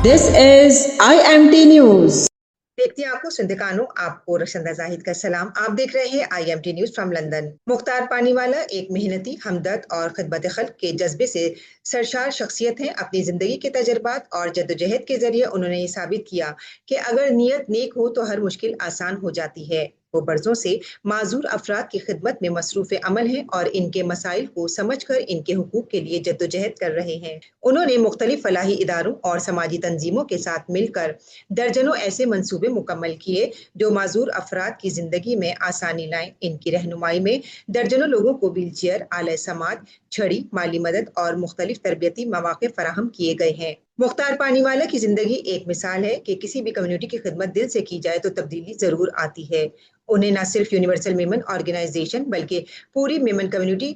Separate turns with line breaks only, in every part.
This is IMT News.
देखती आंखों सुनते कानों आपको रशंदा जाहिद का सलाम। आप देख रहे हैं IMT news from London. Mukhtar Paniwala एक मेहनती, हमदर्द और खिदमत खल्क के जज्बे से सरशार शख्सियत हैं। अपनी जिंदगी के तजर्बात और जद्दोजहद के जरिए उन्होंने ये साबित किया कि अगर नीयत नेक हो तो हर मुश्किल आसान हो जाती है। वो बरसों से माजूर अफराद की खिदमत में मसरूफ अमल हैं और इनके मसाइल को समझकर इनके हुकूक के लिए जद्दोजहद कर रहे हैं। उन्होंने मुख्तलिफ फलाही इदारों और समाजी तंजीमों के साथ मिलकर दर्जनों ऐसे मंसूबे मुकम्मल किए जो माजूर अफराद की जिंदगी में आसानी लाएं। इनकी रहनुमाई में दर्जनों लोगों को व्हील चेयर, आले समात, छड़ी, माली मदद और मुख्तलिफ तरबियती मौके फराहम किए गए हैं। मुख्तार पानीवाला की जिंदगी एक मिसाल है कि किसी भी कम्युनिटी की खिदमत दिल से की जाए तो तब्दीली जरूर आती है। उन्हें न सिर्फ यूनिवर्सल मेमन ऑर्गेनाइजेशन बल्कि पूरी मेमन कम्युनिटी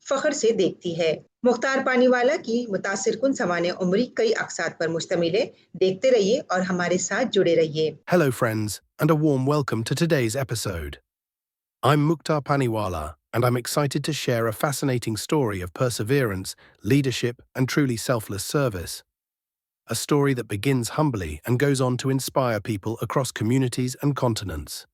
फख्र से देखती है। मुख्तार पानीवाला की मुतासिर कुन सवाने उम्री कई अकसाद पर मुश्तमिल है। देखते रहिए और हमारे साथ जुड़े रहिए।
Hello friends, and a warm welcome to today's episode. I'm Mukhtar Paniwala, and I'm excited to share a fascinating story of perseverance, leadership, and truly selfless service. A story that begins humbly and goes on to inspire people across communities and continents.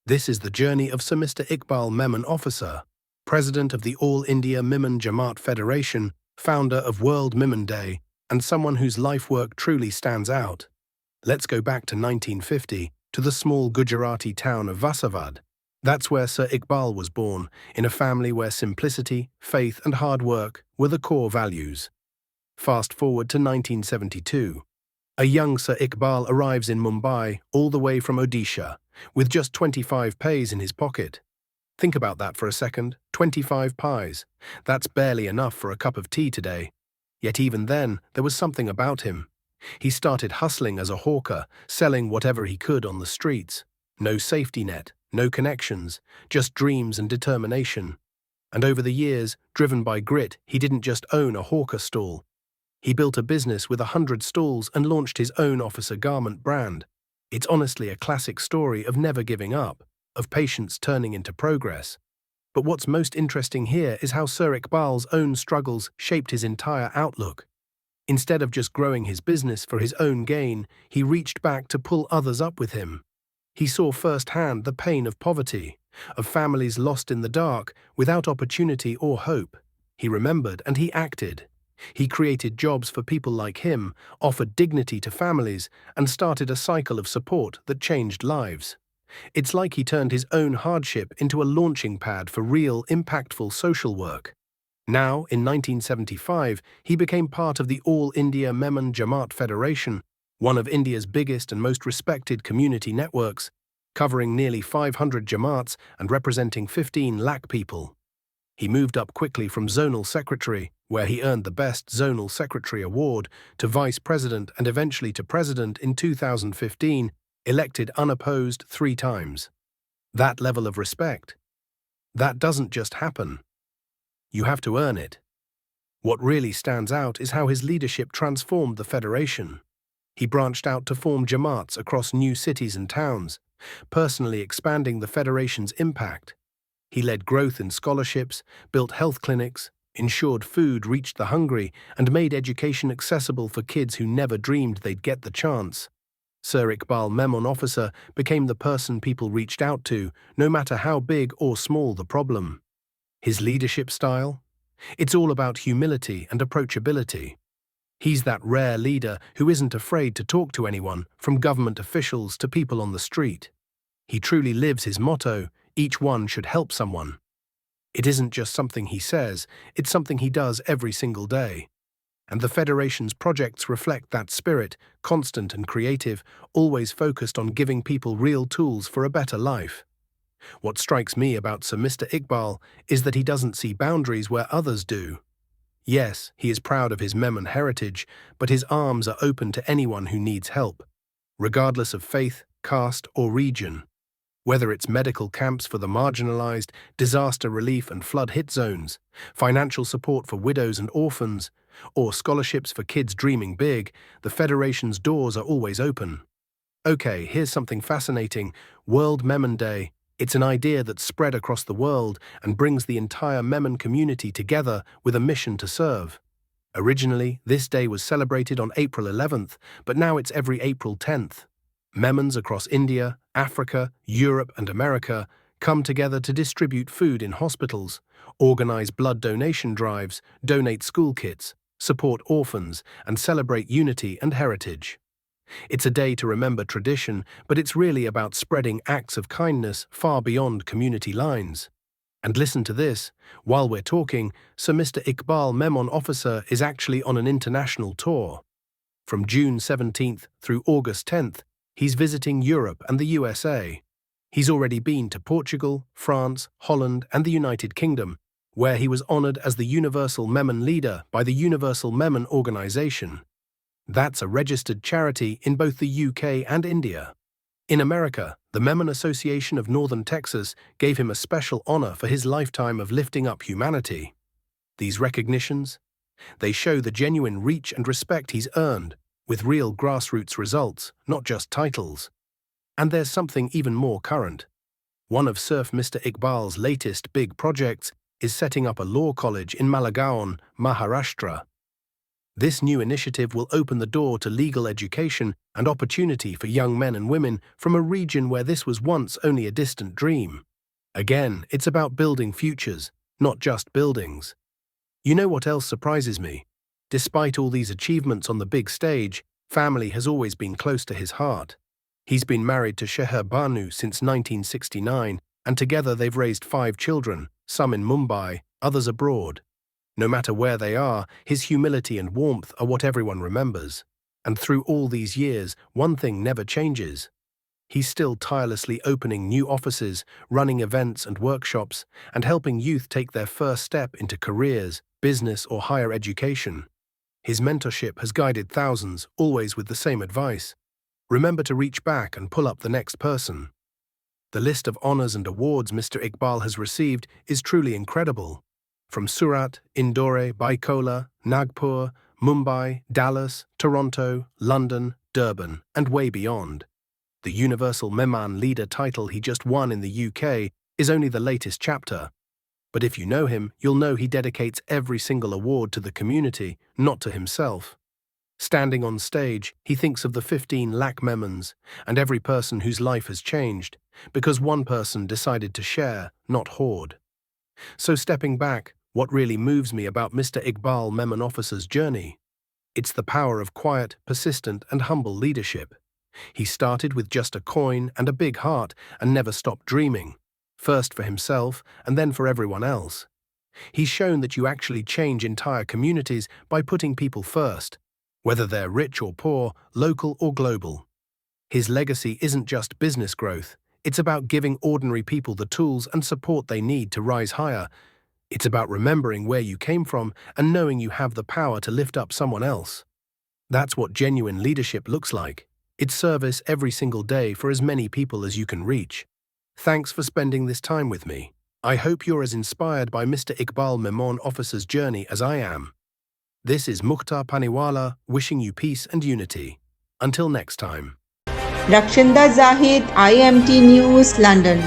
This is the journey of Sir Mr. Iqbal Memon Officer, President of the All India Mimon Jamaat Federation, founder of World Mimon Day, and someone whose life work truly stands out. Let's go back to 1950, to the small Gujarati town of Vasavad. That's where Sir Iqbal was born, in a family where simplicity, faith and hard work were the core values. Fast forward to 1972. A young Sir Iqbal arrives in Mumbai, all the way from Odisha, with just 25 paise in his pocket. Think about that for a second, 25 pies. That's barely enough for a cup of tea today. Yet even then, there was something about him. He started hustling as a hawker, selling whatever he could on the streets. No safety net, no connections, just dreams and determination. And over the years, driven by grit, he didn't just own a hawker stall. He built a business with 100 stalls and launched his own officer garment brand. It's honestly a classic story of never giving up, of patience turning into progress. But what's most interesting here is how Sir Iqbal's own struggles shaped his entire outlook. Instead of just growing his business for his own gain, he reached back to pull others up with him. He saw firsthand the pain of poverty, of families lost in the dark, without opportunity or hope. He remembered and he acted. He created jobs for people like him, offered dignity to families, and started a cycle of support that changed lives. It's like he turned his own hardship into a launching pad for real, impactful social work. Now, in 1975, he became part of the All India Memon Jamaat Federation, one of India's biggest and most respected community networks, covering nearly 500 Jamaats and representing 15 lakh people. He moved up quickly from Zonal Secretary, where he earned the Best Zonal Secretary Award, to Vice President and eventually to President in 2015, elected unopposed 3 times. That level of respect, that doesn't just happen. You have to earn it. What really stands out is how his leadership transformed the federation. He branched out to form Jamaats across new cities and towns, personally expanding the federation's impact. He led growth in scholarships, built health clinics, ensured food reached the hungry, and made education accessible for kids who never dreamed they'd get the chance. Sir Iqbal Memon Officer became the person people reached out to, no matter how big or small the problem. His leadership style? It's all about humility and approachability. He's that rare leader who isn't afraid to talk to anyone, from government officials to people on the street. He truly lives his motto, each one should help someone. It isn't just something he says, it's something he does every single day. And the Federation's projects reflect that spirit, constant and creative, always focused on giving people real tools for a better life. What strikes me about Sir Mr. Iqbal is that he doesn't see boundaries where others do. Yes, he is proud of his Memon heritage, but his arms are open to anyone who needs help, regardless of faith, caste, or region. Whether it's medical camps for the marginalized, disaster relief and flood-hit zones, financial support for widows and orphans, or scholarships for kids dreaming big, the Federation's doors are always open. Okay, here's something fascinating. World Memon Day. It's an idea that's spread across the world and brings the entire Memon community together with a mission to serve. Originally, this day was celebrated on April 11th, but now it's every April 10th. Memons across India, Africa, Europe, and America come together to distribute food in hospitals, organize blood donation drives, donate school kits, support orphans, and celebrate unity and heritage. It's a day to remember tradition, but it's really about spreading acts of kindness far beyond community lines. And listen to this, while we're talking, Sir Mr. Iqbal Memon Officer is actually on an international tour. From June 17th through August 10th, he's visiting Europe and the USA. He's already been to Portugal, France, Holland, and the United Kingdom, where he was honored as the Universal Memon Leader by the Universal Memon Organization. That's a registered charity in both the UK and India. In America, the Memon Association of Northern Texas gave him a special honor for his lifetime of lifting up humanity. These recognitions, they show the genuine reach and respect he's earned, with real grassroots results, not just titles. And there's something even more current. One of Surf Mr. Iqbal's latest big projects is setting up a law college in Malagaon, Maharashtra. This new initiative will open the door to legal education and opportunity for young men and women from a region where this was once only a distant dream. Again, it's about building futures, not just buildings. You know what else surprises me? Despite all these achievements on the big stage, family has always been close to his heart. He's been married to Sheher Banu since 1969, and together they've raised 5 children, some in Mumbai, others abroad. No matter where they are, his humility and warmth are what everyone remembers. And through all these years, one thing never changes. He's still tirelessly opening new offices, running events and workshops, and helping youth take their first step into careers, business, or higher education. His mentorship has guided thousands, always with the same advice. Remember to reach back and pull up the next person. The list of honors and awards Mr. Iqbal has received is truly incredible. From Surat, Indore, Baikola, Nagpur, Mumbai, Dallas, Toronto, London, Durban, and way beyond. The Universal Memon Leader title he just won in the UK is only the latest chapter. But if you know him, you'll know he dedicates every single award to the community, not to himself. Standing on stage, he thinks of the 15 lakh Memons and every person whose life has changed, because one person decided to share, not hoard. So stepping back, what really moves me about Mr. Iqbal Memon Officer's journey? It's the power of quiet, persistent, and humble leadership. He started with just a coin and a big heart and never stopped dreaming, first for himself and then for everyone else. He's shown that you actually change entire communities by putting people first, whether they're rich or poor, local or global. His legacy isn't just business growth. It's about giving ordinary people the tools and support they need to rise higher. It's about remembering where you came from and knowing you have the power to lift up someone else. That's what genuine leadership looks like. It's service every single day for as many people as you can reach. Thanks for spending this time with me. I hope you're as inspired by Mr. Iqbal Memon Officer's journey as I am. This is Mukhtar Paniwala wishing you peace and unity. Until next time.
Rakshinda Zahid, IMT News, London.